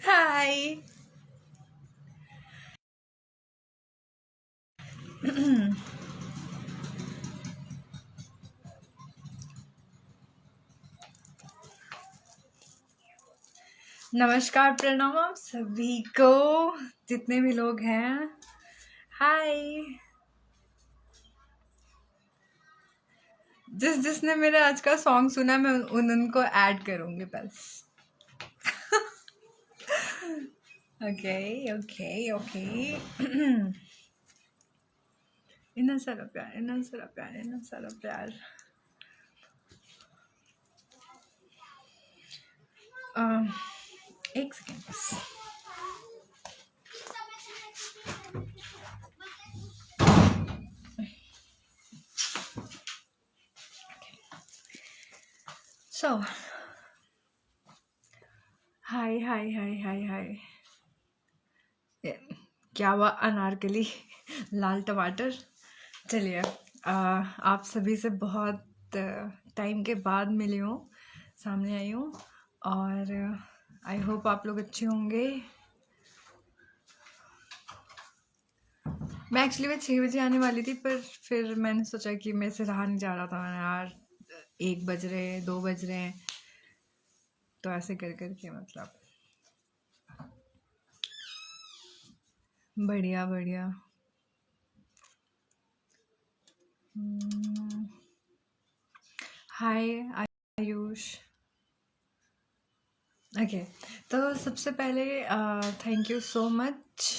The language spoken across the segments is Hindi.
हाय। नमस्कार, प्रणाम आप सभी को, जितने भी लोग हैं। हाय। जिसने मेरा आज का सॉन्ग सुना, मैं उनको ऐड करूंगी बस। Okay okay okay. इतना सारा प्यार, इतना सारा प्यार, इतना सारा प्यार। एक सेकेंड बस। सो हाय हाय हाय हाय हाय। क्या हुआ? अनारकली लाल टमाटर। चलिए, आप सभी से बहुत टाइम के बाद मिली हूँ, सामने आई हूँ, और आई होप आप लोग अच्छे होंगे। मैं एक्चुअली 6 बजे आने वाली थी, पर फिर मैंने सोचा कि मेरे से रहा नहीं जा रहा था। मैंने यार 1 बज रहे हैं, 2 बज रहे हैं, तो ऐसे कर करके मतलब बढ़िया बढ़िया। हाय आयुष। ओके, तो सबसे पहले थैंक यू सो मच।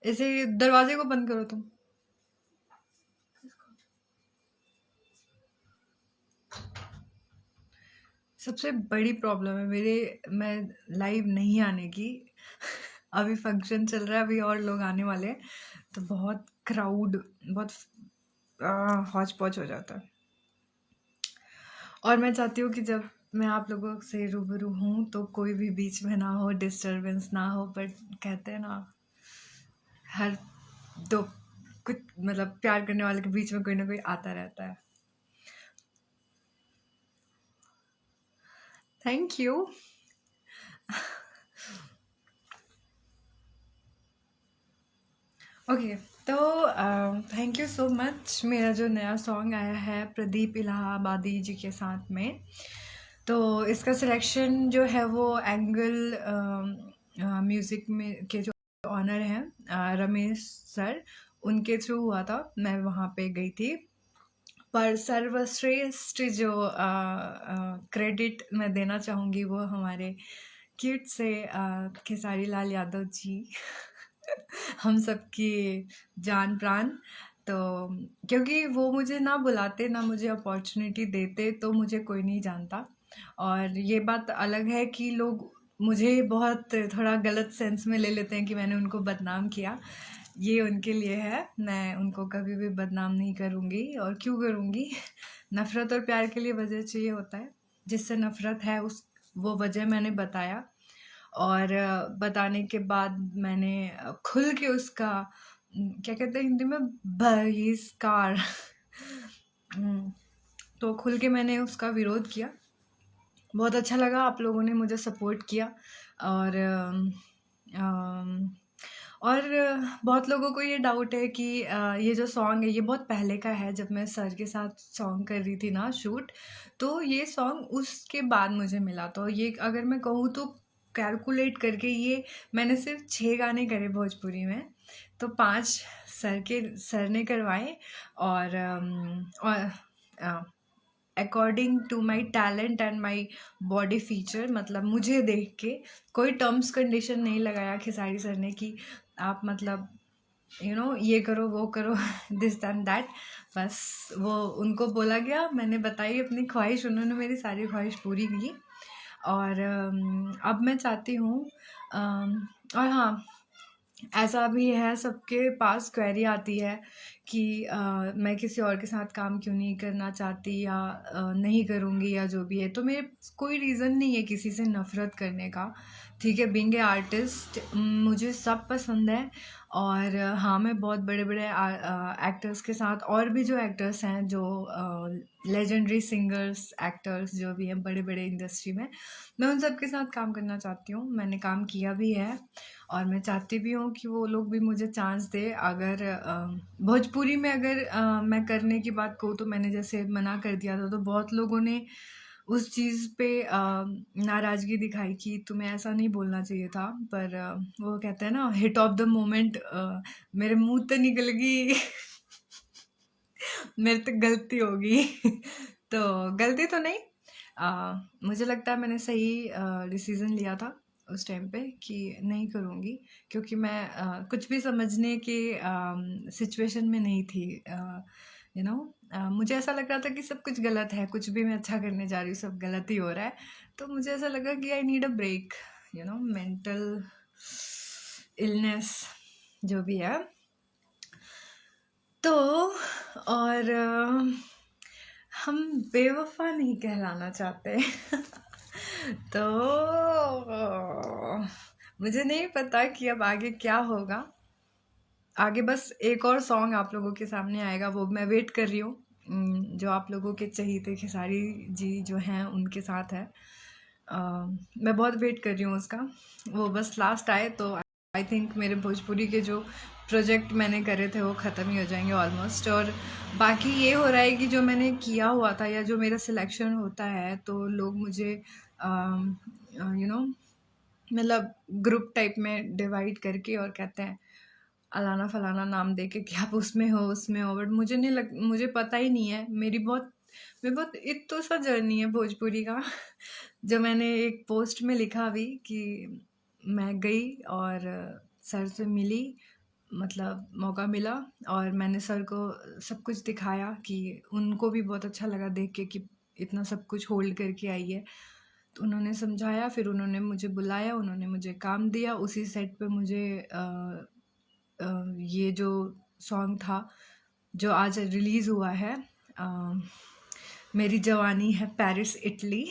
इसे दरवाजे को बंद करो तुम। सबसे बड़ी प्रॉब्लम है मैं लाइव नहीं आने की। अभी फंक्शन चल रहा है, अभी और लोग आने वाले हैं, तो बहुत क्राउड, बहुत हौच पौच हो जाता है। और मैं चाहती हूँ कि जब मैं आप लोगों से रूबरू हूँ तो कोई भी बीच में ना हो, डिस्टरबेंस ना हो। बट कहते हैं ना, हर दो कुछ मतलब प्यार करने वाले के बीच में कोई ना कोई आता रहता है। Thank you. ओके, तो थैंक यू सो मच। मेरा जो नया सॉन्ग आया है प्रदीप इलाहाबादी जी के साथ में, तो इसका सिलेक्शन जो है वो एंगल म्यूज़िक में के जो ऑनर हैं रमेश सर, उनके थ्रू हुआ था। मैं वहाँ पे गई थी, पर सर्वश्रेष्ठ जो क्रेडिट मैं देना चाहूँगी वो हमारे क्यूट से खेसारी लाल यादव जी। हम सबकी जान प्राण। तो क्योंकि वो मुझे ना बुलाते, ना मुझे अपॉर्चुनिटी देते, तो मुझे कोई नहीं जानता। और ये बात अलग है कि लोग मुझे बहुत थोड़ा गलत सेंस में ले लेते हैं कि मैंने उनको बदनाम किया। ये उनके लिए है, मैं उनको कभी भी बदनाम नहीं करूँगी। और क्यों करूँगी? नफ़रत और प्यार के लिए वजह चाहिए होता है। जिससे नफ़रत है, उस वो वजह मैंने बताया, और बताने के बाद मैंने खुल के उसका क्या कहते हैं हिंदी में, बहिष्कार। तो खुल के मैंने उसका विरोध किया। बहुत अच्छा लगा, आप लोगों ने मुझे सपोर्ट किया। और और बहुत लोगों को ये डाउट है कि ये जो सॉन्ग है ये बहुत पहले का है। जब मैं सर के साथ सॉन्ग कर रही थी ना शूट, तो ये सॉन्ग उसके बाद मुझे मिला। तो ये अगर मैं कहूँ तो कैलकुलेट करके ये मैंने सिर्फ 6 गाने करे भोजपुरी में, तो 5 सर ने करवाए। और according to my talent and my body feature, मतलब मुझे देख के कोई टर्म्स कंडीशन नहीं लगाया खेसारी सर ने कि आप मतलब ये करो वो करो, दिस एंड दैट। बस वो उनको बोला गया, मैंने बताई अपनी ख्वाहिश, उन्होंने मेरी सारी ख्वाहिश पूरी की। और अब मैं चाहती हूँ, और हाँ, ऐसा भी है, सबके पास क्वेरी आती है कि मैं किसी और के साथ काम क्यों नहीं करना चाहती या नहीं करूँगी या जो भी है। तो मेरे कोई रीज़न नहीं है किसी से नफ़रत करने का, ठीक है। बीइंग ए आर्टिस्ट मुझे सब पसंद है। और हाँ, मैं बहुत बड़े-बड़े एक्टर्स के साथ, और भी जो एक्टर्स हैं जो लेजेंडरी सिंगर्स, एक्टर्स जो भी हैं बड़े-बड़े इंडस्ट्री में, मैं उन सब के साथ काम करना चाहती हूँ। मैंने काम किया भी है और मैं चाहती भी हूँ कि वो लोग भी मुझे चांस दे। अगर भोजपुरी में अगर मैं करने की बात कहूँ तो मैंने जैसे मना कर दिया था, तो बहुत लोगों ने उस चीज़ पे नाराज़गी दिखाई कि तुम्हें ऐसा नहीं बोलना चाहिए था। पर वो कहते हैं ना, हिट ऑफ द मोमेंट मेरे मुँह तो निकल गई। मेरे तो गलती होगी। तो गलती तो नहीं, मुझे लगता है मैंने सही डिसीज़न लिया था उस टाइम पे कि नहीं करूँगी, क्योंकि मैं कुछ भी समझने के सिचुएशन में नहीं थी। यू नो, मुझे ऐसा लग रहा था कि सब कुछ गलत है, कुछ भी मैं अच्छा करने जा रही हूँ सब गलत ही हो रहा है। तो मुझे ऐसा लगा कि I need a break, you know, mental illness जो भी है। तो और हम बेवफा नहीं कहलाना चाहते। तो मुझे नहीं पता कि अब आगे क्या होगा। आगे बस एक और सॉन्ग आप लोगों के सामने आएगा, वो मैं वेट कर रही हूँ। जो आप लोगों के चहीते खेसारी जी जो हैं उनके साथ है। मैं बहुत वेट कर रही हूँ उसका, वो बस लास्ट आए तो आई थिंक मेरे भोजपुरी के जो प्रोजेक्ट मैंने करे थे वो ख़त्म ही हो जाएंगे ऑलमोस्ट। और बाकी ये हो रहा है कि जो मैंने किया हुआ था या जो मेरा सिलेक्शन होता है तो लोग मुझे यू नो, मतलब ग्रुप टाइप में डिवाइड करके और कहते हैं अलाना फलाना नाम दे के कि आप उसमें हो उसमें हो। बट मुझे नहीं मुझे पता ही नहीं है। मैं बहुत इतो सा जर्नी है भोजपुरी का। जो मैंने एक पोस्ट में लिखा भी कि मैं गई और सर से मिली, मतलब मौका मिला और मैंने सर को सब कुछ दिखाया कि उनको भी बहुत अच्छा लगा देख के कि इतना सब कुछ होल्ड करके आई है। तो उन्होंने समझाया, फिर उन्होंने मुझे बुलाया, उन्होंने मुझे काम दिया। उसी सेट पे मुझे ये जो सॉन्ग था जो आज रिलीज़ हुआ है, मेरी जवानी है पेरिस इटली।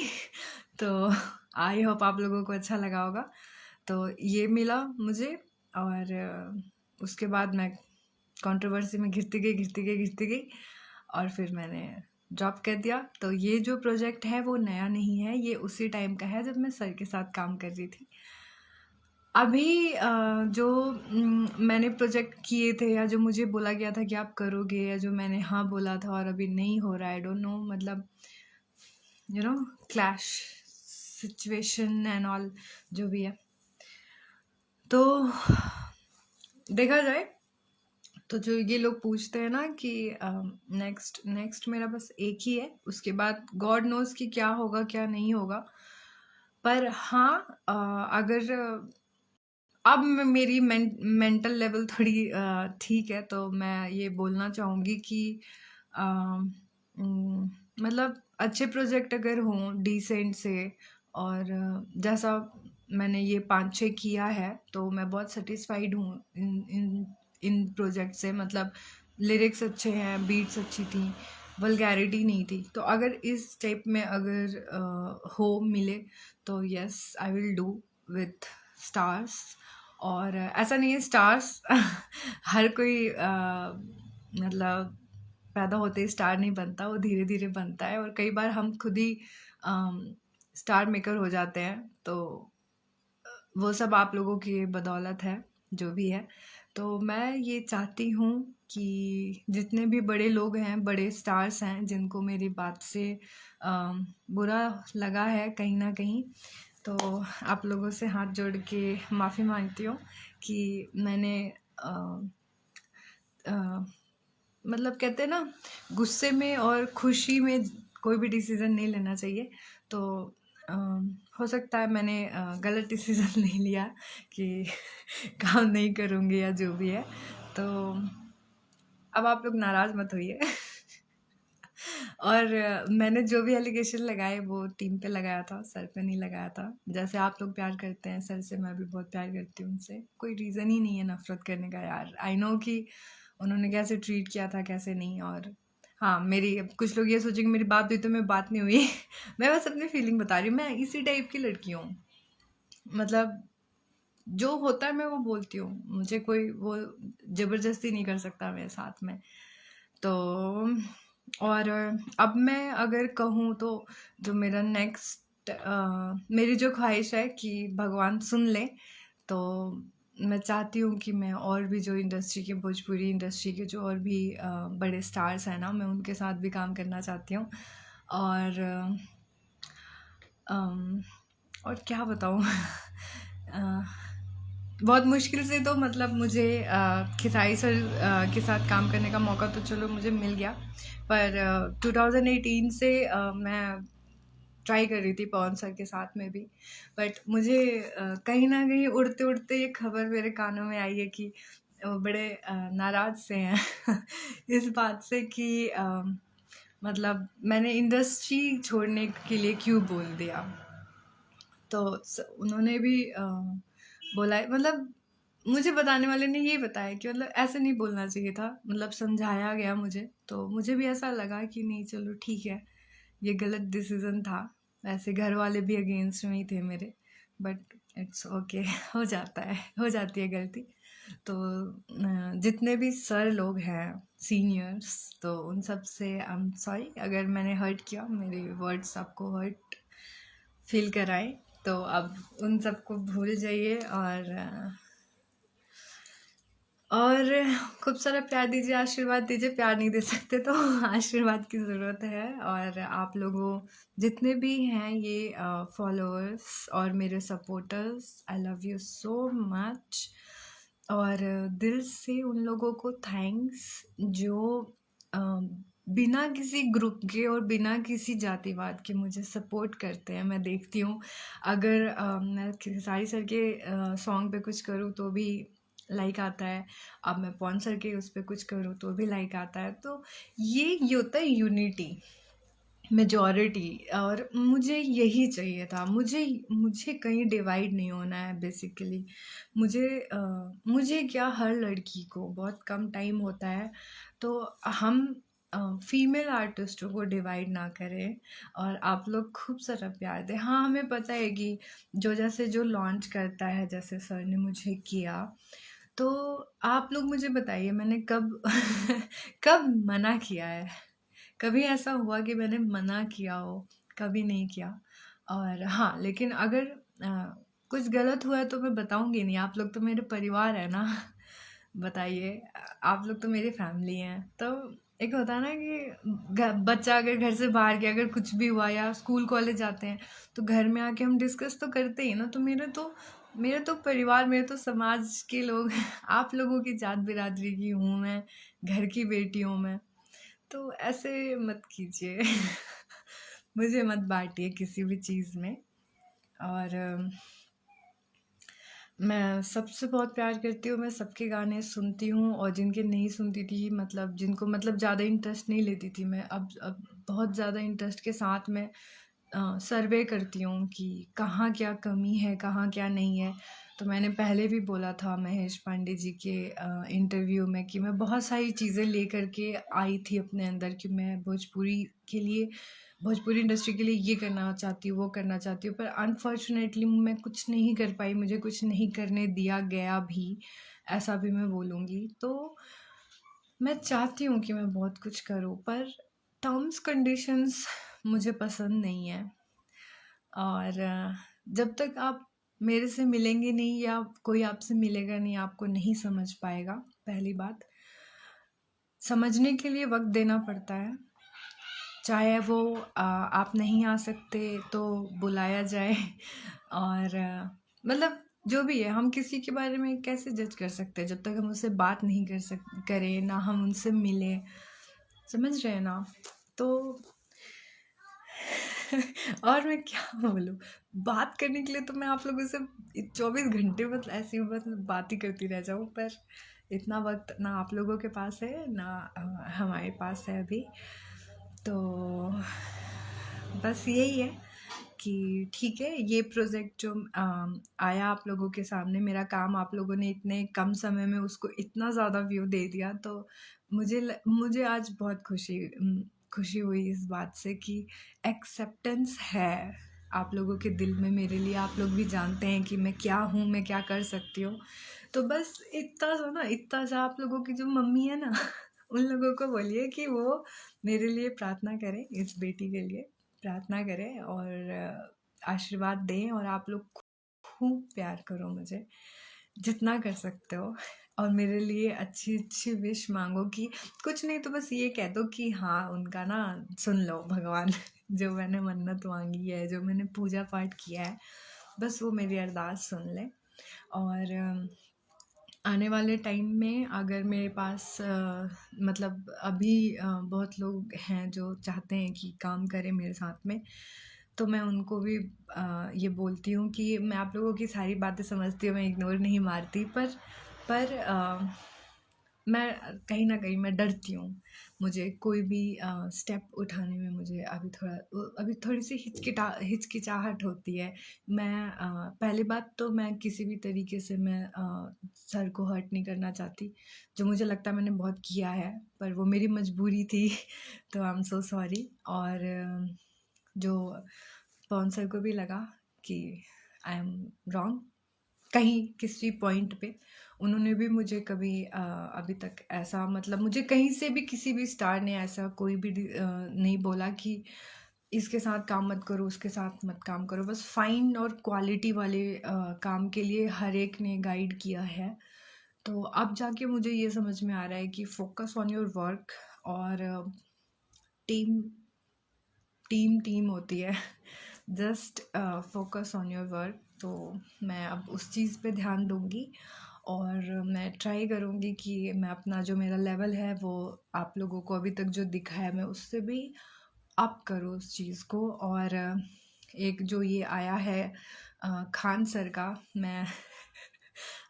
तो आई होप आप लोगों को अच्छा लगा होगा। तो ये मिला मुझे और उसके बाद मैं कंट्रोवर्सी में घिरती गई और फिर मैंने ड्रॉप कर दिया। तो ये जो प्रोजेक्ट है वो नया नहीं है, ये उसी टाइम का है जब मैं सर के साथ काम कर रही थी। अभी जो मैंने प्रोजेक्ट किए थे या जो मुझे बोला गया था कि आप करोगे, या जो मैंने हाँ बोला था और अभी नहीं हो रहा है, आई डोंट नो, मतलब you know, clash situation and all जो भी है। तो देखा जाए तो जो ये लोग पूछते हैं ना कि नेक्स्ट मेरा बस एक ही है, उसके बाद गॉड नोज कि क्या होगा क्या नहीं होगा। पर हाँ, अगर अब मेरी मेंटल लेवल थोड़ी ठीक है तो मैं ये बोलना चाहूँगी कि मतलब अच्छे प्रोजेक्ट अगर हों डिसेंट से, और जैसा मैंने ये 5-6 किया है तो मैं बहुत सेटिस्फाइड हूँ इन प्रोजेक्ट से। मतलब लिरिक्स अच्छे हैं, बीट्स अच्छी थी, वल्गैरिटी नहीं थी। तो अगर इस टाइप में अगर हो मिले तो yes I will do with stars. और ऐसा नहीं है स्टार्स हर कोई मतलब पैदा होते ही स्टार नहीं बनता, वो धीरे धीरे बनता है। और कई बार हम खुद ही स्टार मेकर हो जाते हैं। तो वो सब आप लोगों की बदौलत है जो भी है। तो मैं ये चाहती हूँ कि जितने भी बड़े लोग हैं, बड़े स्टार्स हैं, जिनको मेरी बात से बुरा लगा है कहीं ना कहीं, तो आप लोगों से हाथ जोड़ के माफ़ी मांगती हूँ कि मैंने मतलब कहते हैं ना, गुस्से में और खुशी में कोई भी डिसीज़न नहीं लेना चाहिए। तो हो सकता है मैंने गलत डिसीज़न ले लिया कि काम नहीं करूँगी या जो भी है। तो अब आप लोग नाराज़ मत होइए। और मैंने जो भी एलिगेशन लगाए वो टीम पे लगाया था, सर पे नहीं लगाया था। जैसे आप लोग प्यार करते हैं सर से, मैं भी बहुत प्यार करती हूँ उनसे। कोई रीज़न ही नहीं है नफ़रत करने का यार। आई नो कि उन्होंने कैसे ट्रीट किया था कैसे नहीं। और हाँ, मेरी कुछ लोग ये सोचेंगे मेरी बात हुई तो मैं बात नहीं हुई मैं बस अपनी फीलिंग बता रही हूँ। मैं इसी टाइप की लड़की हूँ, मतलब जो होता है मैं वो बोलती हूँ, मुझे कोई वो ज़बरदस्ती नहीं कर सकता मेरे साथ में। तो और अब मैं अगर कहूँ तो जो मेरा नेक्स्ट मेरी जो ख्वाहिश है कि भगवान सुन ले, तो मैं चाहती हूँ कि मैं और भी जो इंडस्ट्री के भोजपुरी इंडस्ट्री के जो और भी बड़े स्टार्स हैं ना, मैं उनके साथ भी काम करना चाहती हूँ। और और क्या बताऊँ बहुत मुश्किल से तो मतलब मुझे खेसारी सर के साथ काम करने का मौका तो चलो मुझे मिल गया, पर 2018 से मैं ट्राई कर रही थी पवन सर के साथ में भी। बट मुझे कहीं ना कहीं उड़ते उड़ते ये खबर मेरे कानों में आई है कि वो बड़े नाराज़ से हैं इस बात से कि मतलब मैंने इंडस्ट्री छोड़ने के लिए क्यों बोल दिया। तो उन्होंने भी बोला है, मतलब मुझे बताने वाले ने यही बताया कि मतलब ऐसे नहीं बोलना चाहिए था, मतलब समझाया गया मुझे, तो मुझे भी ऐसा लगा कि नहीं चलो ठीक है, ये गलत डिसीज़न था। वैसे घर वाले भी अगेंस्ट में ही थे मेरे, बट इट्स ओके हो जाता है, हो जाती है गलती। तो जितने भी सर लोग हैं सीनियर्स, तो उन सब से आई एम सॉरी अगर मैंने हर्ट किया, मेरे वर्ड्स आपको हर्ट फील कराए, तो अब उन सबको भूल जाइए और खूब सारा प्यार दीजिए, आशीर्वाद दीजिए। प्यार नहीं दे सकते तो आशीर्वाद की ज़रूरत है। और आप लोगों जितने भी हैं ये फॉलोअर्स और मेरे supporters, I love you so much. और दिल से उन लोगों को थैंक्स जो बिना किसी ग्रुप के और बिना किसी जातिवाद के मुझे सपोर्ट करते हैं। मैं देखती हूँ अगर मैं खेसारी सर के सॉन्ग पे कुछ करूँ तो भी लाइक आता है, अब मैं पवन सर के उस पर कुछ करूँ तो भी लाइक आता है। तो ये होता है यूनिटी, मेजॉरिटी। और मुझे यही चाहिए था, मुझे मुझे कहीं डिवाइड नहीं होना है बेसिकली। मुझे क्या, हर लड़की को बहुत कम टाइम होता है, तो हम फीमेल आर्टिस्टों को डिवाइड ना करें और आप लोग खूब सारा प्यार दें। हाँ, हमें पता है कि जो जैसे जो लॉन्च करता है, जैसे सर ने मुझे किया, तो आप लोग मुझे बताइए मैंने कब कब मना किया है? कभी ऐसा हुआ कि मैंने मना किया हो? कभी नहीं किया। और हाँ, लेकिन अगर कुछ गलत हुआ है तो मैं बताऊंगी नहीं, आप लोग तो मेरे परिवार है ना बताइए, आप लोग तो मेरी फैमिली हैं। तो एक होता है ना कि बच्चा अगर घर से बाहर गया, अगर कुछ भी हुआ या स्कूल कॉलेज जाते हैं तो घर में आके हम डिस्कस तो करते ही ना। तो मेरे तो परिवार, मेरे तो समाज के लोग आप लोगों की जात बिरादरी की हूँ मैं, घर की बेटी हूँ मैं। तो ऐसे मत कीजिए मुझे मत बांटिए किसी भी चीज़ में। और मैं सबसे बहुत प्यार करती हूँ, मैं सबके गाने सुनती हूँ, और जिनके नहीं सुनती थी, मतलब जिनको मतलब ज़्यादा इंटरेस्ट नहीं लेती थी, मैं अब बहुत ज़्यादा इंटरेस्ट के साथ में सर्वे करती हूँ कि कहाँ क्या कमी है, कहाँ क्या नहीं है। तो मैंने पहले भी बोला था महेश पांडे जी के इंटरव्यू में कि मैं बहुत सारी चीज़ें लेकर के आई थी अपने अंदर कि मैं भोजपुरी इंडस्ट्री के लिए ये करना चाहती हूँ, वो करना चाहती हूँ, पर अनफॉर्चुनेटली मैं कुछ नहीं कर पाई, मुझे कुछ नहीं करने दिया गया भी, ऐसा भी मैं बोलूँगी। तो मैं चाहती हूँ कि मैं बहुत कुछ करूँ, पर टर्म्स कंडीशंस मुझे पसंद नहीं है। और जब तक आप मेरे से मिलेंगे नहीं या कोई आपसे मिलेगा नहीं, आपको नहीं समझ पाएगा। पहली बात, समझने के लिए वक्त देना पड़ता है, चाहे वो आप नहीं आ सकते तो बुलाया जाए और मतलब जो भी है, हम किसी के बारे में कैसे जज कर सकते हैं जब तक हम उससे बात नहीं करें ना, हम उनसे मिले, समझ रहे हैं ना। तो और मैं क्या बोलूँ, बात करने के लिए तो मैं आप लोगों से 24 घंटे मतलब ऐसी मतलब बात ही करती रह जाऊँ, पर इतना वक्त ना आप लोगों के पास है ना हमारे पास है अभी। तो बस यही है कि ठीक है, ये प्रोजेक्ट जो आया आप लोगों के सामने, मेरा काम आप लोगों ने इतने कम समय में उसको इतना ज़्यादा व्यू दे दिया, तो मुझे आज बहुत खुशी हुई इस बात से कि एक्सेप्टेंस है आप लोगों के दिल में मेरे लिए। आप लोग भी जानते हैं कि मैं क्या हूँ, मैं क्या कर सकती हूँ। तो बस इतना सा आप लोगों की जो मम्मी है ना उन लोगों को बोलिए कि वो मेरे लिए प्रार्थना करें, इस बेटी के लिए प्रार्थना करें और आशीर्वाद दें, और आप लोग खूब प्यार करो मुझे जितना कर सकते हो, और मेरे लिए अच्छी अच्छी विश मांगो कि कुछ नहीं तो बस ये कह दो कि हाँ, उनका ना सुन लो भगवान जो मैंने मन्नत मांगी है, जो मैंने पूजा पाठ किया है, बस वो मेरी अरदास सुन ले। और आने वाले टाइम में अगर मेरे पास मतलब अभी बहुत लोग हैं जो चाहते हैं कि काम करें मेरे साथ में, तो मैं उनको भी ये बोलती हूँ कि मैं आप लोगों की सारी बातें समझती हूँ, मैं इग्नोर नहीं मारती, पर मैं कहीं ना कहीं मैं डरती हूँ। मुझे कोई भी स्टेप उठाने में मुझे अभी थोड़ी सी हिचकिचाहट होती है। मैं पहली बात तो मैं किसी भी तरीके से मैं सर को हर्ट नहीं करना चाहती, जो मुझे लगता है मैंने बहुत किया है, पर वो मेरी मजबूरी थी तो आई एम सो सॉरी। और जो पवन सर को भी लगा कि आई एम रॉन्ग कहीं किसी पॉइंट पे, उन्होंने भी मुझे कभी अभी तक ऐसा मतलब मुझे कहीं से भी किसी भी स्टार ने ऐसा कोई भी नहीं बोला कि इसके साथ काम मत करो, उसके साथ मत काम करो। बस फाइन और क्वालिटी वाले काम के लिए हर एक ने गाइड किया है। तो अब जाके मुझे ये समझ में आ रहा है कि फोकस ऑन योर वर्क, और टीम टीम टीम होती है just focus on your work. तो मैं अब उस चीज़ पे ध्यान दूंगी, और मैं ट्राई करूंगी कि मैं अपना जो मेरा लेवल है वो आप लोगों को अभी तक जो दिखा है मैं उससे भी अप करूँ उस चीज़ को। और एक जो ये आया है खान सर का, मैं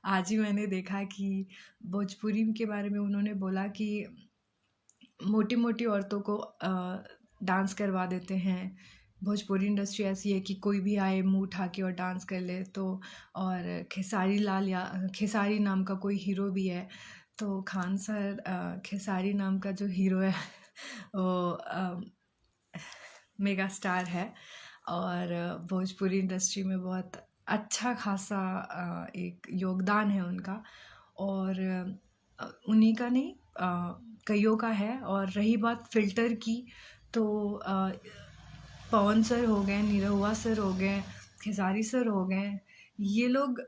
आज ही मैंने देखा कि भोजपुरी के बारे में उन्होंने बोला कि मोटी मोटी औरतों को डांस करवा देते हैं। भोजपुरी इंडस्ट्री ऐसी है कि कोई भी आए मुंह उठा के और डांस कर ले। तो और खेसारी नाम का कोई हीरो भी है, तो खान सर खेसारी नाम का जो हीरो है वो मेगा स्टार है, और भोजपुरी इंडस्ट्री में बहुत अच्छा खासा एक योगदान है उनका, और उन्हीं का नहीं कईयों का है। और रही बात फ़िल्टर की, तो पवन सर हो गए, निरहुआ सर हो गए, खेसारी सर हो गए, ये लोग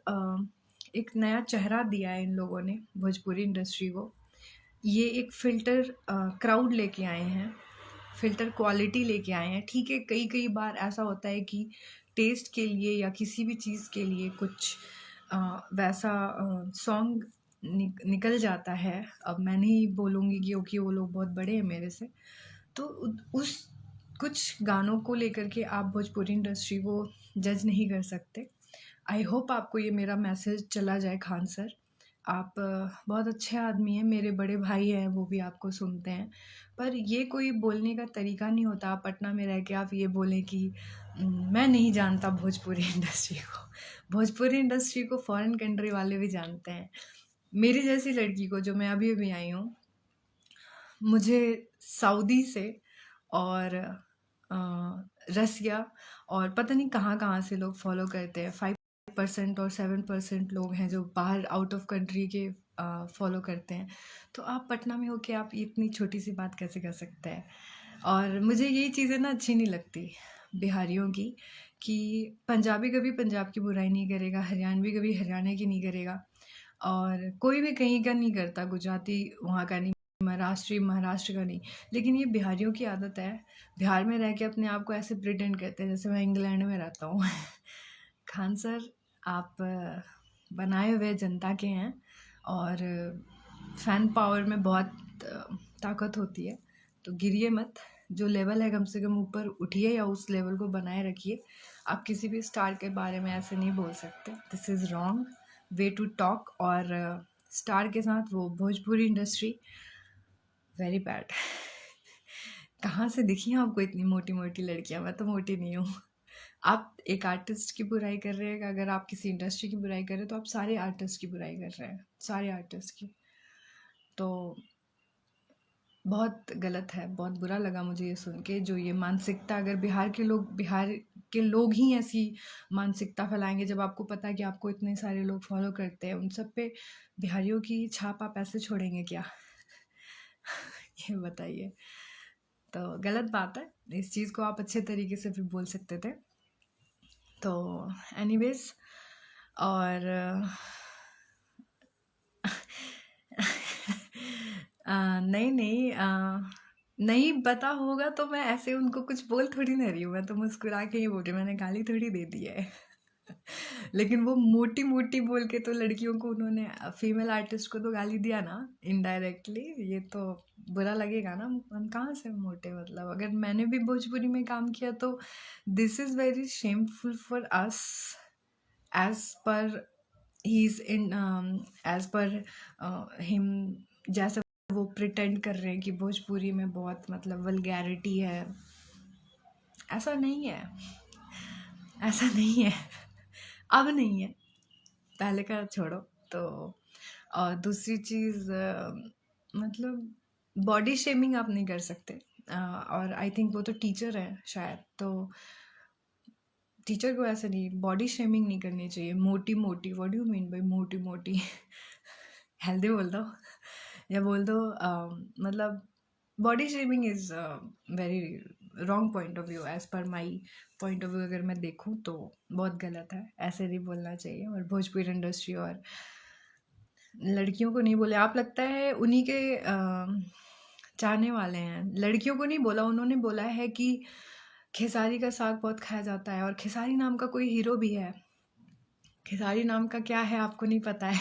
एक नया चेहरा दिया है इन लोगों ने भोजपुरी इंडस्ट्री को। ये एक फ़िल्टर क्राउड लेके आए हैं, फ़िल्टर क्वालिटी लेके आए हैं। ठीक है, कई कई बार ऐसा होता है कि टेस्ट के लिए या किसी भी चीज़ के लिए कुछ वैसा सॉन्ग निकल जाता है। अब मैं नहीं बोलूँगी क्योंकि वो लोग बहुत बड़े हैं मेरे से, तो उस कुछ गानों को लेकर के आप भोजपुरी इंडस्ट्री को जज नहीं कर सकते। आई होप आपको ये मेरा मैसेज चला जाए खान सर। आप बहुत अच्छे आदमी हैं, मेरे बड़े भाई हैं, वो भी आपको सुनते हैं, पर ये कोई बोलने का तरीका नहीं होता। आप पटना में रह के आप ये बोलें कि मैं नहीं जानता भोजपुरी इंडस्ट्री को। भोजपुरी इंडस्ट्री को फॉरेन कंट्री वाले भी जानते हैं। मेरी जैसी लड़की को, जो मैं अभी अभी आई हूँ, मुझे सऊदी से और रसिया और पता नहीं कहाँ कहाँ से लोग फॉलो करते हैं। 5% और 7% लोग हैं जो बाहर आउट ऑफ कंट्री के फॉलो करते हैं। तो आप पटना में हो के आप इतनी छोटी सी बात कैसे कर सकते हैं? और मुझे ये चीज़ें ना अच्छी नहीं लगती बिहारियों की, कि पंजाबी कभी पंजाब की बुराई नहीं करेगा, हरियाणवी कभी हरियाणा की नहीं करेगा, और कोई भी कहीं का नहीं करता, गुजराती वहाँ का नहीं, महाराष्ट्र का नहीं। लेकिन ये बिहारियों की आदत है, बिहार में रह के अपने आप को ऐसे प्रिटेंड करते हैं जैसे मैं इंग्लैंड में रहता हूँ खान सर, आप बनाए हुए जनता के हैं, और फैन पावर में बहुत ताकत होती है, तो गिरिए मत। जो लेवल है कम से कम ऊपर उठिए या उस लेवल को बनाए रखिए। आप किसी भी स्टार के बारे में ऐसे नहीं बोल सकते, this is wrong way to talk. और स्टार के साथ वो भोजपुरी इंडस्ट्री वेरी बैड कहाँ से दिखी हैं आपको इतनी मोटी मोटी लड़कियां? मैं तो मोटी नहीं हूँ। आप एक आर्टिस्ट की बुराई कर रहे हैं, अगर आप किसी इंडस्ट्री की बुराई कर रहे हैं तो आप सारे आर्टिस्ट की बुराई कर रहे हैं, सारे आर्टिस्ट की। तो बहुत गलत है, बहुत बुरा लगा मुझे ये सुन के। जो ये मानसिकता, अगर बिहार के लोग ही ऐसी मानसिकता फैलाएंगे, जब आपको पता है कि आपको इतने सारे लोग फॉलो करते हैं, उन सब पे बिहारियों की छाप आप ऐसे छोड़ेंगे क्या? ये बताइए। तो गलत बात है, इस चीज़ को आप अच्छे तरीके से भी बोल सकते थे। तो एनीवेज, और नहीं नहीं, नहीं पता होगा तो मैं ऐसे उनको कुछ बोल थोड़ी ना रही हूँ, मैं तो मुस्कुरा के ही बोल रही हूँ, मैंने गाली थोड़ी दे दी है। लेकिन वो मोटी मोटी बोल के तो लड़कियों को, उन्होंने फीमेल आर्टिस्ट को तो गाली दिया ना इनडायरेक्टली, ये तो बुरा लगेगा ना। हम कहाँ से मोटे, मतलब अगर मैंने भी भोजपुरी में काम किया तो this is very shameful for us as per he is in, as per him, जैसे वो प्रिटेंड कर रहे हैं कि भोजपुरी में बहुत मतलब वल्गैरिटी है। ऐसा नहीं है, ऐसा नहीं है, अब नहीं है, पहले का छोड़ो। तो और दूसरी चीज़, मतलब बॉडी शेमिंग आप नहीं कर सकते। और आई थिंक वो तो टीचर है शायद, तो टीचर को ऐसे नहीं, बॉडी शेमिंग नहीं करनी चाहिए। मोटी मोटी, what do you mean by मोटी मोटी? हेल्दी बोल दो, या बोल दो मतलब body shaming is very wrong point of view, as per my point of view अगर मैं देखूँ तो बहुत गलत है, ऐसे नहीं बोलना चाहिए। और भोजपुरी इंडस्ट्री और लड़कियों को नहीं बोले, आप लगता है उन्हीं के चाहने वाले हैं। लड़कियों को नहीं बोला, उन्होंने बोला है कि खेसारी का साग बहुत खाया जाता है, और खेसारी नाम का कोई हीरो भी है। खेसारी नाम का क्या है आपको नहीं पता है?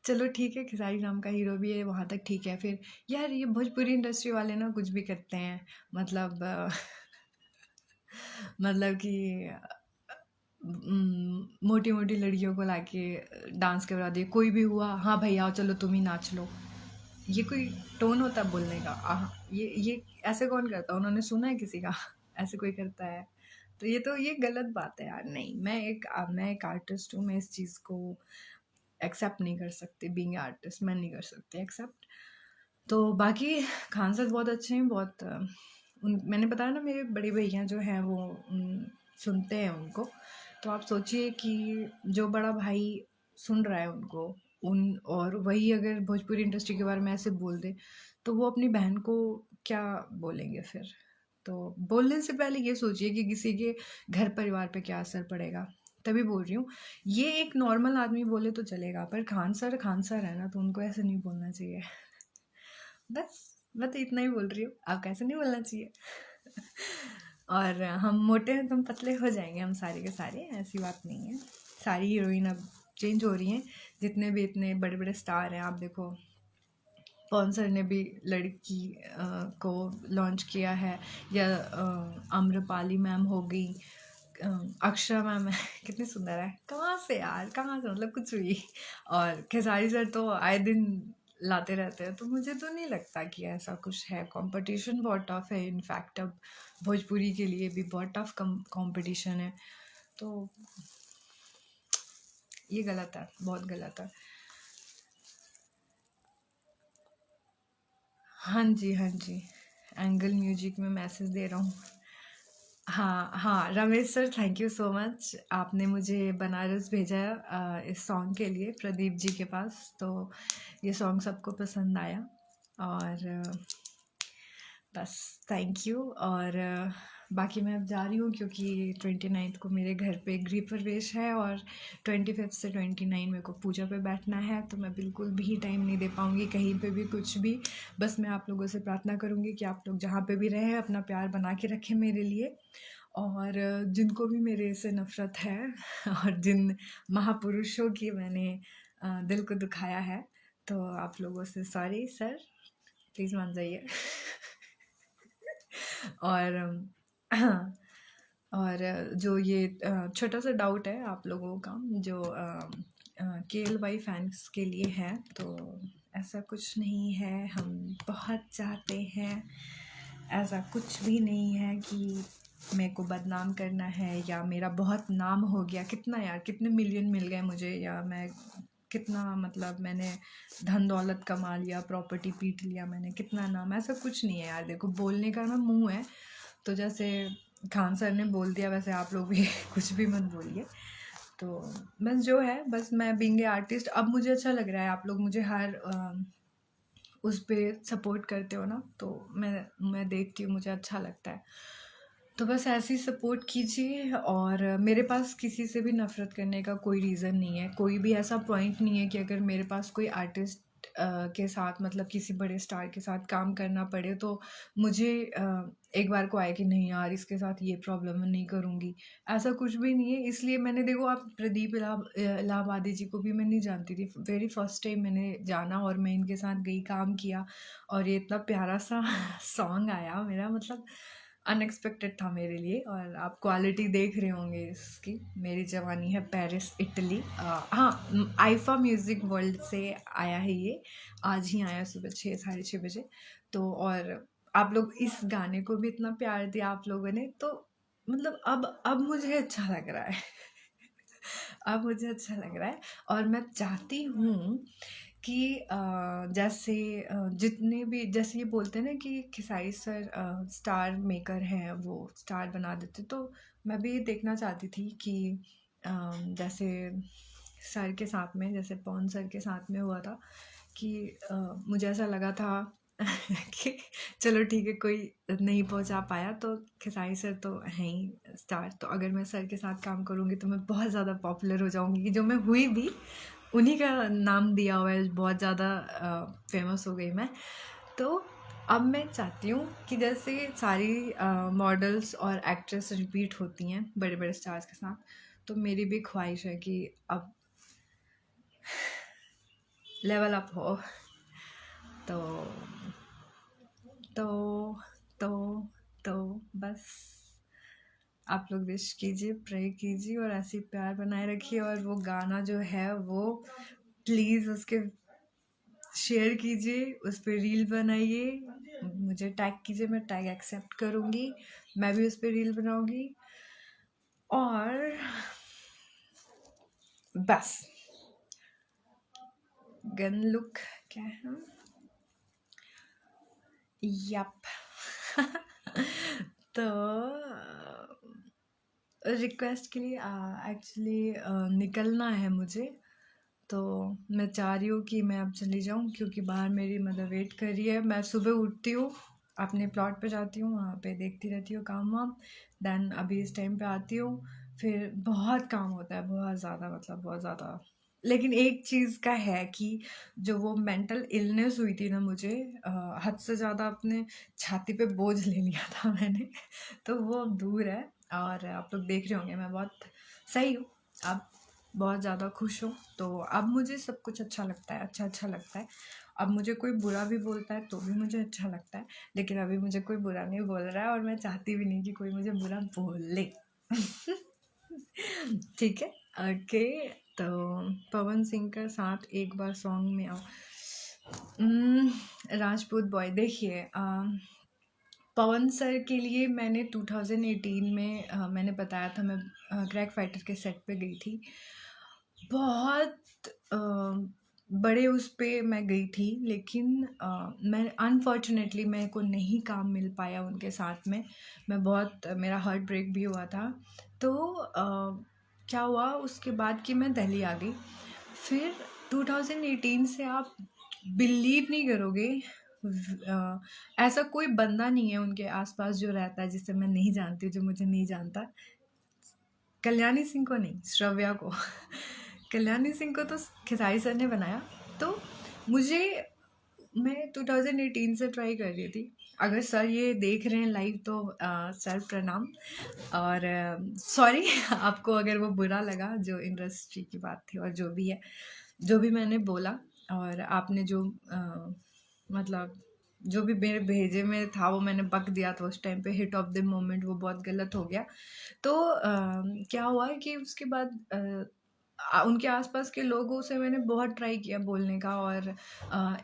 चलो ठीक है, खेसारी नाम का हीरो भी है, वहाँ तक ठीक है। फिर यार ये भोजपुरी इंडस्ट्री वाले ना कुछ भी करते हैं, मतलब मतलब कि मोटी मोटी लड़कियों को लाके डांस करवा दिए, कोई भी हुआ, हाँ भाई आओ चलो तुम ही नाच लो। ये कोई टोन होता है बोलने का? ये ऐसे कौन करता है? उन्होंने सुना है किसी का ऐसे कोई करता है? तो ये गलत बात है यार। नहीं, मैं एक आर्टिस्ट हूँ, मैं इस चीज़ को एक्सेप्ट नहीं कर सकती। बीइंग आर्टिस्ट मैं नहीं कर सकती एक्सेप्ट। तो बाकी खान सर बहुत अच्छे हैं, बहुत मैंने बताया ना, मेरे बड़े भैया जो हैं वो सुनते हैं उनको। तो आप सोचिए कि जो बड़ा भाई सुन रहा है उनको, और वही अगर भोजपुरी इंडस्ट्री के बारे में ऐसे बोल दे, तो वो अपनी बहन को क्या बोलेंगे फिर? तो बोलने से पहले ये सोचिए कि किसी के घर परिवार पे क्या असर पड़ेगा। तभी बोल रही हूँ, ये एक नॉर्मल आदमी बोले तो चलेगा, पर खान सर है ना, तो उनको ऐसे नहीं बोलना चाहिए। बस मैं तो इतना ही बोल रही हूँ, आपको ऐसे नहीं बोलना चाहिए। और हम मोटे हैं तो हम पतले हो जाएंगे, हम सारे के सारे, ऐसी बात नहीं है। सारी हीरोइन अब चेंज हो रही हैं, जितने भी इतने बड़े बड़े स्टार हैं। आप देखो पवन सर ने भी लड़की को लॉन्च किया है, या आम्रपाली मैम हो गई, अक्षरा मैम है, कितनी सुंदर है। कहाँ से यार, कहाँ से, मतलब कुछ भी। और खेसारी सर तो आए दिन लाते रहते हैं, तो मुझे तो नहीं लगता कि ऐसा कुछ है। कंपटीशन बहुत टफ है, इनफैक्ट अब भोजपुरी के लिए भी बहुत टफ कंपटीशन है। तो ये गलत है, बहुत गलत है। हाँ जी, हाँ जी, एंगल म्यूजिक में मैसेज दे रहा हूँ। हाँ हाँ, Ramesh sir, thank you so much, आपने मुझे बनारस भेजा इस सॉन्ग के लिए प्रदीप जी के पास। तो ये सॉन्ग सबको पसंद आया, और बस थैंक यू। और बाकी मैं अब जा रही हूँ, क्योंकि 29 को मेरे घर पे गृह प्रवेश है, और 25 से 29 मेरे को पूजा पे बैठना है। तो मैं बिल्कुल भी टाइम नहीं दे पाऊँगी कहीं पे भी, कुछ भी। बस मैं आप लोगों से प्रार्थना करूँगी कि आप लोग जहाँ पे भी रहें अपना प्यार बना के रखें मेरे लिए। और जिनको भी मेरे से नफ़रत है और जिन महापुरुषों की मैंने दिल को दुखाया है, तो आप लोगों से सॉरी सर, प्लीज़ मान जाइए। और और जो ये छोटा सा डाउट है आप लोगों का, जो KLY फैंस के लिए है, तो ऐसा कुछ नहीं है। हम बहुत चाहते हैं, ऐसा कुछ भी नहीं है कि मेरे को बदनाम करना है या मेरा बहुत नाम हो गया, कितना यार, कितने मिलियन मिल गए मुझे, या मैं कितना मतलब मैंने धन दौलत कमा लिया, प्रॉपर्टी पीट लिया मैंने, कितना नाम, ऐसा कुछ नहीं है यार। देखो, बोलने का ना मुंह है, तो जैसे खान सर ने बोल दिया वैसे आप लोग भी कुछ भी मत बोलिए। तो बस जो है, बस मैं बीइंग ए आर्टिस्ट, अब मुझे अच्छा लग रहा है, आप लोग मुझे हर उस पर सपोर्ट करते हो ना, तो मैं देखती हूँ, मुझे अच्छा लगता है। तो बस ऐसे ही सपोर्ट कीजिए, और मेरे पास किसी से भी नफ़रत करने का कोई रीज़न नहीं है, कोई भी ऐसा पॉइंट नहीं है कि अगर मेरे पास कोई आर्टिस्ट के साथ, मतलब किसी बड़े स्टार के साथ काम करना पड़े, तो मुझे एक बार को आए कि नहीं यार, इसके साथ ये प्रॉब्लम है, नहीं करूँगी, ऐसा कुछ भी नहीं है। इसलिए मैंने, देखो, आप प्रदीप इलाहाबादी जी को भी मैं नहीं जानती थी, वेरी फर्स्ट टाइम मैंने जाना और मैं इनके साथ गई, काम किया, और ये इतना प्यारा सा सॉन्ग आया मेरा, मतलब अनएक्सपेक्टेड था मेरे लिए। और आप क्वालिटी देख रहे होंगे इसकी, मेरी जवानी है पेरिस इटली। हाँ, आईफा म्यूज़िक वर्ल्ड से आया है ये, आज ही आया सुबह 6 साढ़े 6 बजे। तो और आप लोग इस गाने को भी इतना प्यार दिया आप लोगों ने, तो मतलब अब मुझे अच्छा लग रहा है अब मुझे अच्छा लग रहा है, और मैं चाहती हूँ कि जैसे जितने भी, जैसे ये बोलते हैं ना कि खेसारी सर स्टार मेकर हैं, वो स्टार बना देते, तो मैं भी ये देखना चाहती थी कि जैसे सर के साथ में, जैसे पवन सर के साथ में हुआ था, कि मुझे ऐसा लगा था कि चलो ठीक है, कोई नहीं पहुंचा पाया, तो खेसारी सर तो हैं ही स्टार, तो अगर मैं सर के साथ काम करूँगी तो मैं बहुत ज़्यादा पॉपुलर हो जाऊँगी, कि जो मैं हुई भी, उन्हीं का नाम दिया हुआ है, बहुत ज़्यादा फेमस हो गई मैं। तो अब मैं चाहती हूँ कि जैसे सारी मॉडल्स और एक्ट्रेस रिपीट होती हैं बड़े बड़े स्टार्स के साथ, तो मेरी भी ख्वाहिश है कि अब लेवल अप हो। तो तो तो तो बस आप लोग विश कीजिए, प्रे कीजिए, और ऐसे प्यार बनाए रखिए, और वो गाना जो है वो प्लीज़ उसके शेयर कीजिए, उस पर रील बनाइए, मुझे टैग कीजिए, मैं टैग एक्सेप्ट करूँगी, मैं भी उस पर रील बनाऊँगी, और बस गन लुक क्या है, यप तो रिक्वेस्ट के लिए एक्चुअली निकलना है मुझे, तो मैं चाह रही हूँ कि मैं अब चली जाऊँ, क्योंकि बाहर मेरी मदर वेट कर रही है। मैं सुबह उठती हूँ, अपने प्लॉट पे जाती हूँ, वहाँ पे देखती रहती हूँ काम वाम, देन अभी इस टाइम पे आती हूँ, फिर बहुत काम होता है, बहुत ज़्यादा, मतलब बहुत ज़्यादा। लेकिन एक चीज़ का है कि जो वो मेंटल इलनेस हुई थी ना मुझे, हद से ज़्यादा अपने छाती पे बोझ ले लिया था मैंने तो वो अब दूर है, और आप लोग देख रहे होंगे मैं बहुत सही हूँ अब, बहुत ज़्यादा खुश हूँ। तो अब मुझे सब कुछ अच्छा लगता है, अच्छा लगता है। अब मुझे कोई बुरा भी बोलता है तो भी मुझे अच्छा लगता है, लेकिन अभी मुझे कोई बुरा नहीं बोल रहा है, और मैं चाहती भी नहीं कि कोई मुझे बुरा बोले ठीक है, ओके। तो पवन सिंह का साथ एक बार सॉन्ग में आओ, राजपूत बॉय। देखिए, पवन सर के लिए मैंने 2018 में मैंने बताया था, मैं क्रैक फाइटर के सेट पे गई थी, बहुत बड़े उस पे मैं गई थी, लेकिन मैं अनफॉर्चुनेटली मेरे को नहीं काम मिल पाया उनके साथ में, मैं बहुत, मेरा हार्ट ब्रेक भी हुआ था। तो क्या हुआ उसके बाद कि मैं दिल्ली आ गई, फिर 2018 से आप बिलीव नहीं करोगे, ऐसा कोई बंदा नहीं है उनके आसपास जो रहता है जिसे मैं नहीं जानती, जो मुझे नहीं जानता। कल्याणी सिंह को नहीं, श्रव्या को कल्याणी सिंह को तो खेसारी सर ने बनाया। तो मुझे, मैं 2018 से ट्राई कर रही थी, अगर सर ये देख रहे हैं लाइव तो सर प्रणाम, और सॉरी आपको अगर वो बुरा लगा, जो इंडस्ट्री की बात थी और जो भी है, जो भी मैंने बोला, और आपने जो मतलब जो भी मेरे भेजे में था वो मैंने बक दिया था उस टाइम पे, हिट ऑफ द मोमेंट, वो बहुत गलत हो गया। तो क्या हुआ कि उसके बाद उनके आसपास के लोगों से मैंने बहुत ट्राई किया बोलने का, और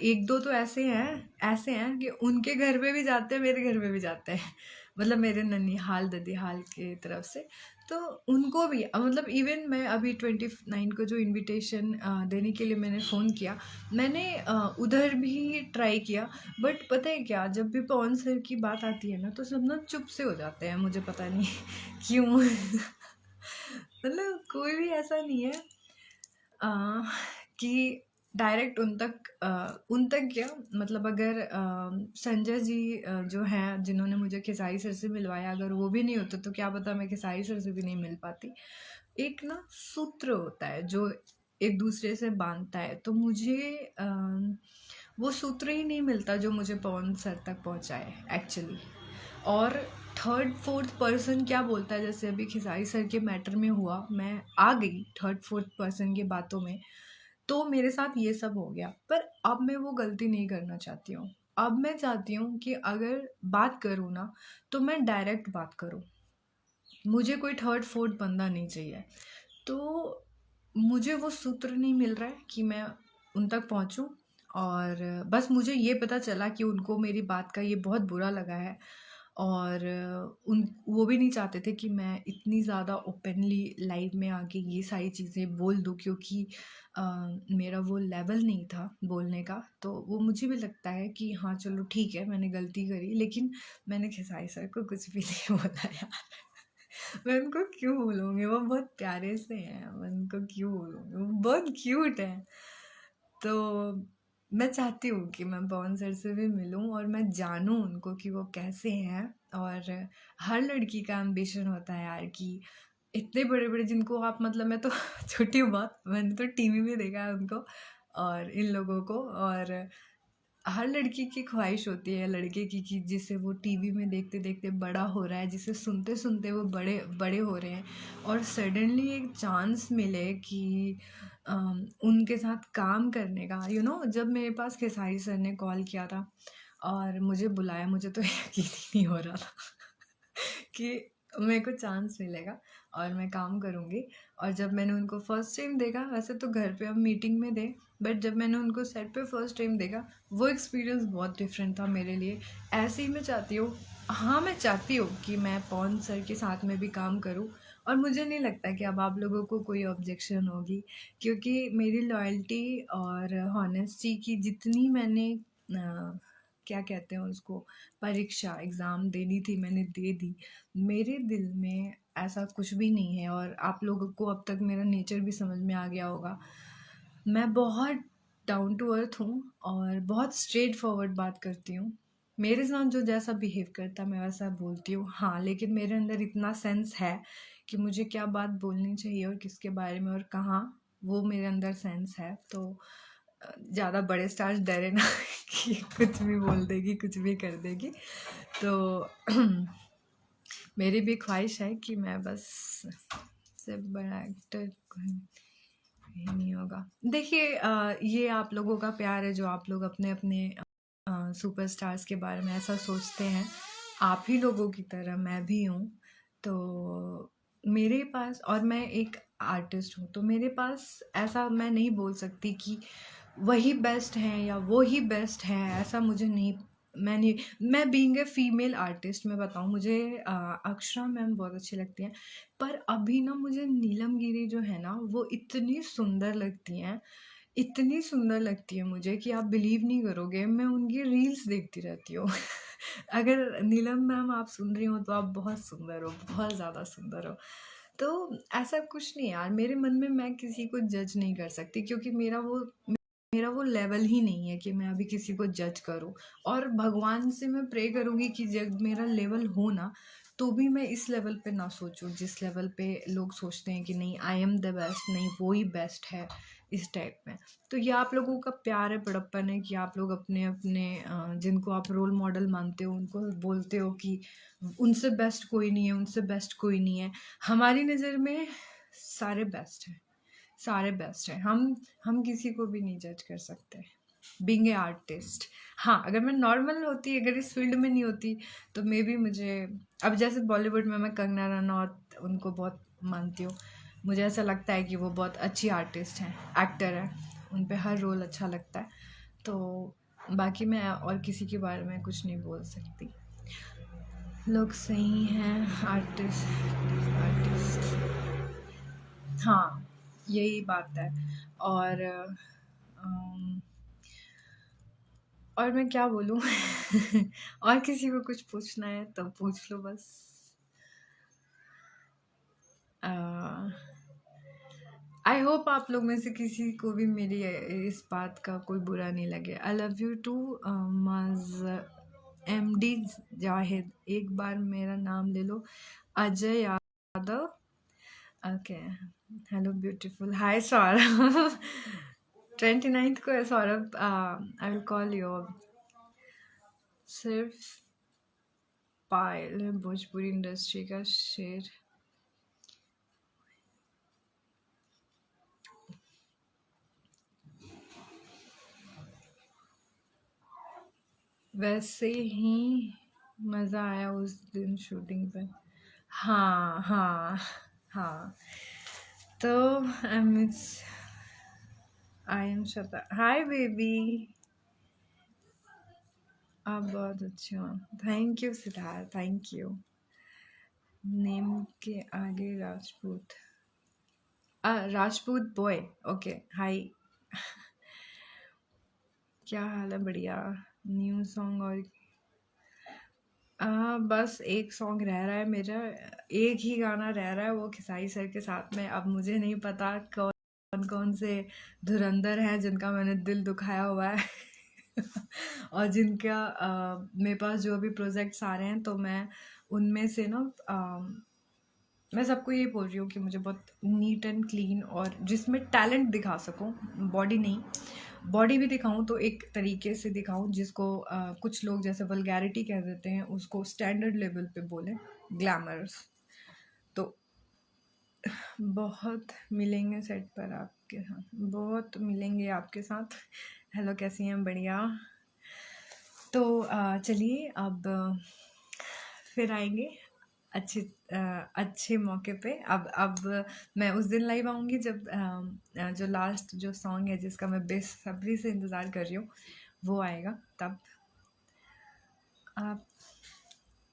एक दो तो ऐसे हैं कि उनके घर पे भी जाते हैं, मेरे घर पे भी जाते हैं, मतलब मेरे ननिहाल ददीहाल के तरफ से। तो उनको भी मतलब इवन मैं अभी 29 को जो इनविटेशन देने के लिए मैंने फ़ोन किया, मैंने उधर भी ट्राई किया, बट पता है क्या, जब भी पवन सर की बात आती है ना तो सब ना चुप से हो जाते हैं, मुझे पता नहीं क्यों। मतलब कोई भी ऐसा नहीं है कि डायरेक्ट उन तक क्या, मतलब अगर संजय जी जो हैं जिन्होंने मुझे खेसारी सर से मिलवाया, अगर वो भी नहीं होते तो क्या पता मैं खेसारी सर से भी नहीं मिल पाती। एक ना सूत्र होता है जो एक दूसरे से बांधता है, तो मुझे वो सूत्र ही नहीं मिलता जो मुझे पवन सर तक पहुंचाए एक्चुअली। और थर्ड फोर्थ पर्सन क्या बोलता है, जैसे अभी खेसारी सर के मैटर में हुआ, मैं आ गई थर्ड फोर्थ पर्सन की बातों में, तो मेरे साथ ये सब हो गया। पर अब मैं वो गलती नहीं करना चाहती हूँ। अब मैं चाहती हूँ कि अगर बात करूँ ना तो मैं डायरेक्ट बात करूँ, मुझे कोई थर्ड फोर्थ बंदा नहीं चाहिए। तो मुझे वो सूत्र नहीं मिल रहा है कि मैं उन तक पहुँचूँ। और बस मुझे ये पता चला कि उनको मेरी बात का ये बहुत बुरा लगा है, और उन वो भी नहीं चाहते थे कि मैं इतनी ज़्यादा ओपनली लाइव में आके ये सारी चीज़ें बोल दूँ, क्योंकि मेरा वो लेवल नहीं था बोलने का। तो वो मुझे भी लगता है कि हाँ चलो ठीक है, मैंने गलती करी, लेकिन मैंने खेसारी सर को कुछ भी नहीं बोला यार। मैं उनको क्यों बोलूँगी, वो बहुत प्यारे से हैं, मैं उनको क्यों बोलूँगी, वो बहुत क्यूट हैं। तो मैं चाहती हूँ कि मैं पवन सर से भी मिलूँ और मैं जानूँ उनको कि वो कैसे हैं। और हर लड़की का एम्बिशन होता है यार कि इतने बड़े बड़े जिनको आप, मतलब मैं तो छोटी हूँ बहुत, मैंने तो टीवी में देखा है उनको और इन लोगों को। और हर लड़की की ख्वाहिश होती है लड़के की कि जिसे वो टीवी में देखते देखते बड़ा हो रहा है, जिसे सुनते सुनते वो बड़े बड़े हो रहे हैं, और सडनली एक चांस मिले कि उनके साथ काम करने का। जब मेरे पास खेसारी सर ने कॉल किया था और मुझे बुलाया, मुझे तो यकीन ही नहीं हो रहा था कि मेरे को चांस मिलेगा और मैं काम करूँगी। और जब मैंने उनको फर्स्ट टाइम देखा, वैसे तो घर पे हम मीटिंग में थे, बट जब मैंने उनको सेट पे फर्स्ट टाइम देखा, वो एक्सपीरियंस बहुत डिफरेंट था मेरे लिए। ऐसे ही मैं चाहती हूँ, हाँ मैं चाहती हूँ कि मैं पवन सर के साथ में भी काम करूँ। और मुझे नहीं लगता कि अब आप लोगों को कोई ऑब्जेक्शन होगी, क्योंकि मेरी लॉयल्टी और हॉनेस्टी की जितनी मैंने क्या कहते हैं उसको, परीक्षा एग्ज़ाम देनी थी मैंने दे दी। मेरे दिल में ऐसा कुछ भी नहीं है, और आप लोगों को अब तक मेरा नेचर भी समझ में आ गया होगा। मैं बहुत डाउन टू अर्थ हूँ और बहुत स्ट्रेट फॉरवर्ड बात करती हूँ। मेरे साथ जो जैसा बिहेव करता है मैं वैसा बोलती हूँ, हाँ, लेकिन मेरे अंदर इतना सेंस है कि मुझे क्या बात बोलनी चाहिए और किसके बारे में और कहाँ, वो मेरे अंदर सेंस है। तो ज़्यादा बड़े स्टार्स डरे ना कि कुछ भी बोल देगी, कुछ भी कर देगी। तो मेरी भी ख्वाहिश है कि मैं बस से बड़ा एक्टर ये नहीं होगा। देखिए ये आप लोगों का प्यार है जो आप लोग अपने अपने सुपरस्टार्स के बारे में ऐसा सोचते हैं। आप ही लोगों की तरह मैं भी हूँ। तो मेरे पास, और मैं एक आर्टिस्ट हूँ, तो मेरे पास ऐसा मैं नहीं बोल सकती कि वही बेस्ट हैं या वो ही बेस्ट हैं, ऐसा मुझे नहीं। मैं बीइंग ए फीमेल आर्टिस्ट मैं बताऊँ, मुझे अक्षरा मैम बहुत अच्छी लगती हैं, पर अभी ना मुझे नीलम गिरी जो है ना वो इतनी सुंदर लगती हैं, इतनी सुंदर लगती है मुझे कि आप बिलीव नहीं करोगे, मैं उनकी रील्स देखती रहती हूँ। अगर नीलम मैम आप सुन रही हो तो आप बहुत सुंदर हो, बहुत ज़्यादा सुंदर हो। तो ऐसा कुछ नहीं यार, मेरे मन में मैं किसी को जज नहीं कर सकती, क्योंकि मेरा वो लेवल ही नहीं है कि मैं अभी किसी को जज करूं। और भगवान से मैं प्रे करूंगी कि जब मेरा लेवल हो ना, तो भी मैं इस लेवल पे ना सोचूं जिस लेवल पे लोग सोचते हैं कि नहीं आई एम द बेस्ट, नहीं वो ही बेस्ट है, इस टाइप में। तो ये आप लोगों का प्यार है, बड़प्पन है कि आप लोग अपने अपने जिनको आप रोल मॉडल मानते हो उनको बोलते हो कि उनसे बेस्ट कोई नहीं है, उनसे बेस्ट कोई नहीं है। हमारी नज़र में सारे बेस्ट हैं, सारे बेस्ट हैं। हम किसी को भी नहीं जज कर सकते बीइंग ए आर्टिस्ट। हाँ, अगर मैं नॉर्मल होती, अगर इस फील्ड में नहीं होती, तो मे बी मुझे, अब जैसे बॉलीवुड में मैं कंगना रनौत उनको बहुत मानती हूँ, मुझे ऐसा लगता है कि वो बहुत अच्छी आर्टिस्ट हैं, एक्टर हैं, उन पे हर रोल अच्छा लगता है। तो बाकी मैं और किसी के बारे में कुछ नहीं बोल सकती। लोग सही हैं। आर्टिस्ट आर्टिस्ट, हाँ यही बात है। और अम, और मैं क्या बोलूँ और किसी को कुछ पूछना है तो पूछ लो बस। आई होप आप लोग में से किसी को भी मेरी इस बात का कोई बुरा नहीं लगे। I love you too MD Zahid, एक बार मेरा नाम ले लो। Ajay Yadav, okay. Hello beautiful, hi Saurabh 29th को है Saurabh. I will call you. सिर्फ पायल है भोजपुरी इंडस्ट्री का शेर। वैसे ही मज़ा आया उस दिन शूटिंग पे। हाँ हाँ हाँ। तो I am Shraddha. Hi baby, आप बहुत अच्छे हो। Thank you Siddharth, thank you. Name के आगे Rajput, Rajput boy, okay hi. क्या हाल है? बढ़िया। न्यू सॉन्ग और बस एक सॉन्ग रह रहा है मेरा, एक ही गाना रह रहा है, वो खेसारी सर के साथ में। अब मुझे नहीं पता कौन कौन से धुरंधर हैं जिनका मैंने दिल दुखाया हुआ है और जिनका मेरे पास जो भी प्रोजेक्ट्स आ रहे हैं, तो मैं उनमें से ना मैं सबको यही बोल रही हूँ कि मुझे बहुत नीट एंड क्लीन और जिसमें टैलेंट दिखा सकूँ, बॉडी नहीं, बॉडी भी दिखाऊं तो एक तरीके से दिखाऊं जिसको कुछ लोग जैसे वल्गैरिटी कह देते हैं, उसको स्टैंडर्ड लेवल पे बोलें, ग्लैमरस। तो बहुत मिलेंगे सेट पर आपके साथ, बहुत मिलेंगे आपके साथ। हेलो, कैसी हैं? बढ़िया। तो चलिए अब फिर आएंगे अच्छे मौके पे। अब मैं उस दिन लाइव आऊँगी जब जो लास्ट जो सॉन्ग है जिसका मैं बेसब्री से इंतज़ार कर रही हूँ वो आएगा, तब। आप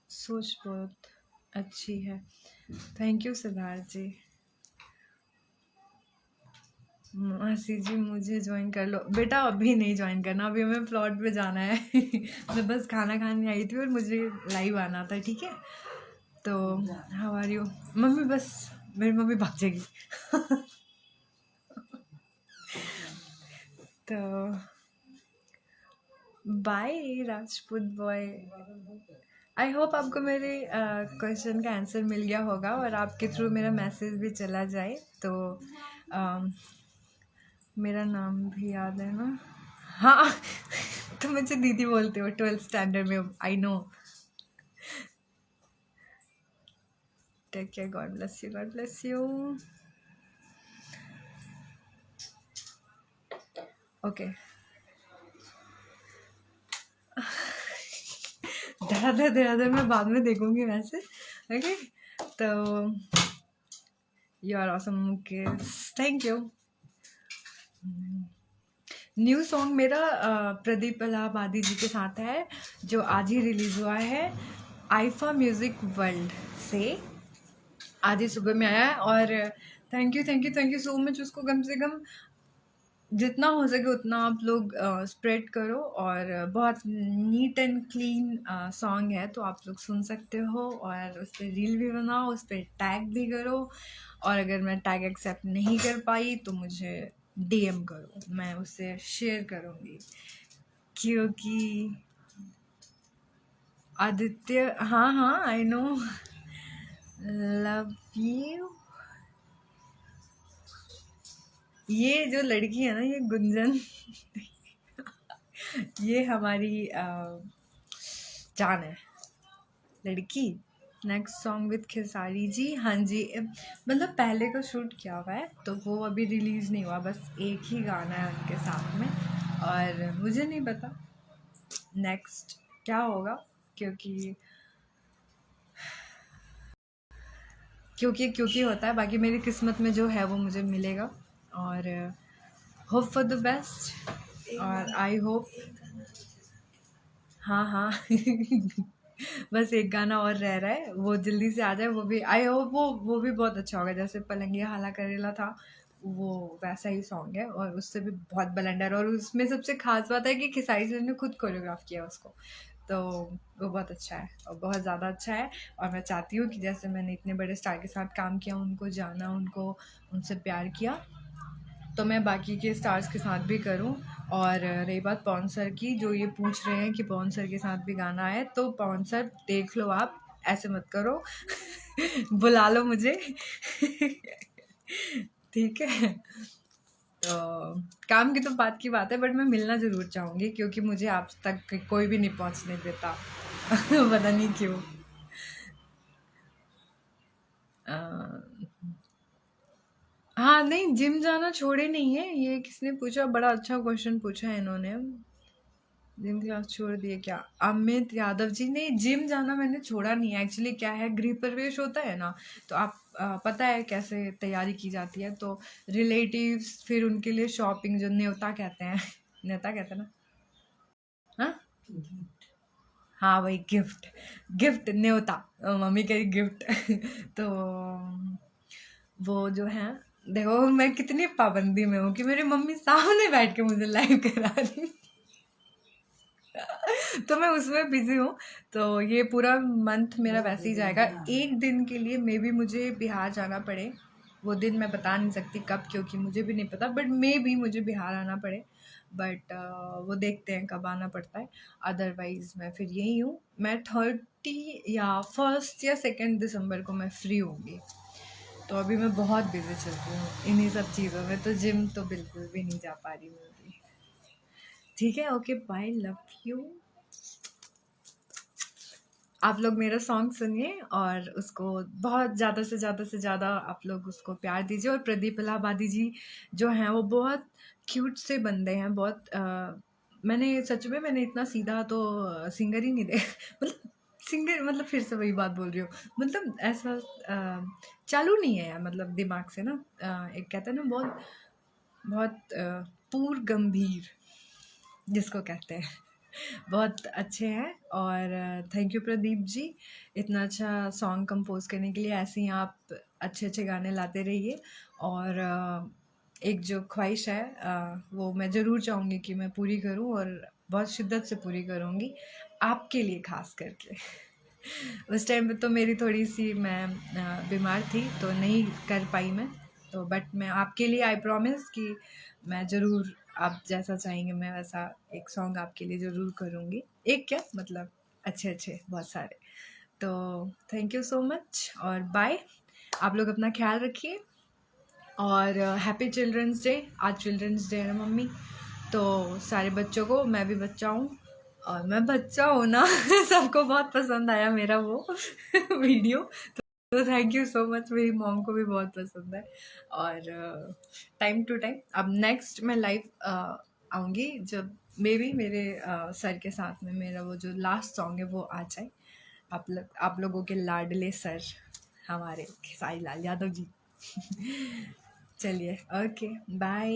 सोच बहुत अच्छी है। थैंक यू सिद्धार्थ जी। मासी जी मुझे ज्वाइन कर लो बेटा। अभी नहीं ज्वाइन करना, अभी हमें प्लॉट पे जाना है मैं बस खाना खाने आई थी और मुझे लाइव आना था, ठीक है? तो हाउ आर यू? मम्मी, बस मेरी मम्मी भाग जाएगी तो bye Rajput boy. I hope आपको मेरे क्वेश्चन का आंसर मिल गया होगा और आपके थ्रू मेरा मैसेज भी चला जाए। तो मेरा नाम भी याद है ना? हाँ तो मुझे दीदी बोलते हो 12th स्टैंडर्ड में, I know. Take care, God bless you, God bless you. Okay, धड़ा मैं बाद में देखूंगी वैसे। ओके, तो you are awesome kids, thank you. New song मेरा प्रदीप इलाहाबादी जी के साथ है, जो आज ही रिलीज़ हुआ है आईफा म्यूज़िक वर्ल्ड से। आज ही सुबह में आया है और thank you thank you thank you so much. उसको कम से कम जितना हो सके उतना आप लोग स्प्रेड करो। और बहुत नीट एंड क्लीन सॉन्ग है, तो आप लोग सुन सकते हो और उस पर रील भी बनाओ, उस पर टैग भी करो। और अगर मैं टैग एक्सेप्ट नहीं कर पाई तो मुझे DM करो, मैं उससे शेयर करूँगी। क्योंकि आदित्य, हाँ हाँ आई नो, लव यू। ये जो लड़की है ना, ये गुंजन ये हमारी जान है लड़की। Next song with Khesari ji, हाँ जी, मतलब पहले का शूट किया हुआ है तो वो अभी रिलीज़ नहीं हुआ, बस एक ही गाना है उनके साथ में। और मुझे नहीं पता नेक्स्ट क्या होगा, क्योंकि क्योंकि होता है, बाकी मेरी किस्मत में जो है वो मुझे मिलेगा। और होप फॉर द बेस्ट। और आई होप, हाँ हाँ बस एक गाना और रह रहा है, वो जल्दी से आ जाए। वो भी आई होप वो भी बहुत अच्छा होगा। जैसे पलंगिया हाला करेला था, वो वैसा ही सॉन्ग है और उससे भी बहुत ब्लेंडर। और उसमें सबसे खास बात है कि खेसारी सर ने खुद कोरियोग्राफ किया उसको, तो वो बहुत अच्छा है और बहुत ज़्यादा अच्छा है। और मैं चाहती हूँ कि जैसे मैंने इतने बड़े स्टार के साथ काम किया, उनको जाना, उनको उनसे प्यार किया, तो मैं बाकी के स्टार्स के साथ भी करूं। और रही बात पवन सर की, जो ये पूछ रहे हैं कि पवन सर के साथ भी गाना है, तो पवन सर देख लो, आप ऐसे मत करो। बुला लो मुझे। ठीक है। तो काम की तो बात की बात है, बट मैं मिलना ज़रूर चाहूँगी क्योंकि मुझे आप तक कोई भी नहीं पहुँचने देता। पता नहीं क्यों। अ, हाँ नहीं, जिम जाना छोड़े नहीं है। ये किसने पूछा, बड़ा अच्छा क्वेश्चन पूछा है इन्होंने। जिम क्लास छोड़ दिए क्या? अमित यादव जी ने, जिम जाना मैंने छोड़ा नहीं है। एक्चुअली क्या है, गृह प्रवेश होता है ना, तो आप पता है कैसे तैयारी की जाती है। तो रिलेटिव्स, फिर उनके लिए शॉपिंग, जो न्योता कहते हैं। न्योता कहते हैं ना? हाँ हाँ, वही गिफ्ट। गिफ्ट न्योता, मम्मी कही गिफ्ट। तो वो जो है, देखो मैं कितनी पाबंदी में हूँ कि मेरी मम्मी सामने बैठ के मुझे लाइव करा रही। तो मैं उसमें बिजी हूँ। तो ये पूरा मंथ मेरा वैसे ही जाएगा। एक दिन के लिए मे बी मुझे बिहार जाना पड़े, वो दिन मैं बता नहीं सकती कब, क्योंकि मुझे भी नहीं पता, बट मे बी मुझे बिहार आना पड़े। बट वो देखते हैं कब आना पड़ता है। अदरवाइज मैं फिर यही हूँ। मैं 30 या 1 या 2 दिसंबर को मैं फ्री होंगी। तो अभी मैं बहुत बिजी चल रही हूँ इन्हीं सब चीज़ों में, तो जिम तो बिल्कुल भी नहीं जा पा रही हूँ अभी। ठीक है, ओके, बाय, लव यू। आप लोग मेरा सॉन्ग सुनिए और उसको बहुत ज़्यादा से ज़्यादा से ज़्यादा आप लोग उसको प्यार दीजिए। और प्रदीप इलाहाबादी जी जो हैं, वो बहुत क्यूट से बंदे हैं। बहुत मैंने सच में, मैंने इतना सीधा तो सिंगर ही नहीं दे। मतलब सिंगर, मतलब फिर से वही बात बोल रही हूँ। मतलब ऐसा चालू नहीं है यार, मतलब दिमाग से ना। एक कहते हैं ना, बहुत बहुत पूर गंभीर जिसको कहते हैं, बहुत अच्छे हैं। और थैंक यू प्रदीप जी, इतना अच्छा सॉन्ग कंपोज करने के लिए। ऐसे ही आप अच्छे अच्छे गाने लाते रहिए। और एक जो ख्वाहिश है, वो मैं ज़रूर चाहूँगी कि मैं पूरी करूँ, और बहुत शिद्दत से पूरी करूँगी, आपके लिए ख़ास करके। उस टाइम पे तो मेरी थोड़ी सी, मैं बीमार थी तो नहीं कर पाई मैं। तो बट मैं आपके लिए आई प्रॉमिस कि मैं ज़रूर, आप जैसा चाहेंगे मैं वैसा एक सॉन्ग आपके लिए ज़रूर करूँगी। एक क्या, मतलब अच्छे अच्छे बहुत सारे। तो थैंक यू सो मच और बाय। आप लोग अपना ख्याल रखिए और हैप्पी चिल्ड्रंस डे। आज चिल्ड्रंस डे है ना मम्मी, तो सारे बच्चों को, मैं भी बच्चा हूँ और मैं बच्चा हूँ ना। सबको बहुत पसंद आया मेरा वो वीडियो। तो थैंक यू सो मच, मेरी मॉम को भी बहुत पसंद है। और टाइम टू टाइम अब नेक्स्ट मैं लाइव आऊँगी जब मे बी मेरे सर के साथ में मेरा वो जो लास्ट सॉन्ग है वो आ जाए। आप लोगों के लाडले सर, हमारे खेसारी लाल यादव जी। चलिए, ओके, बाय।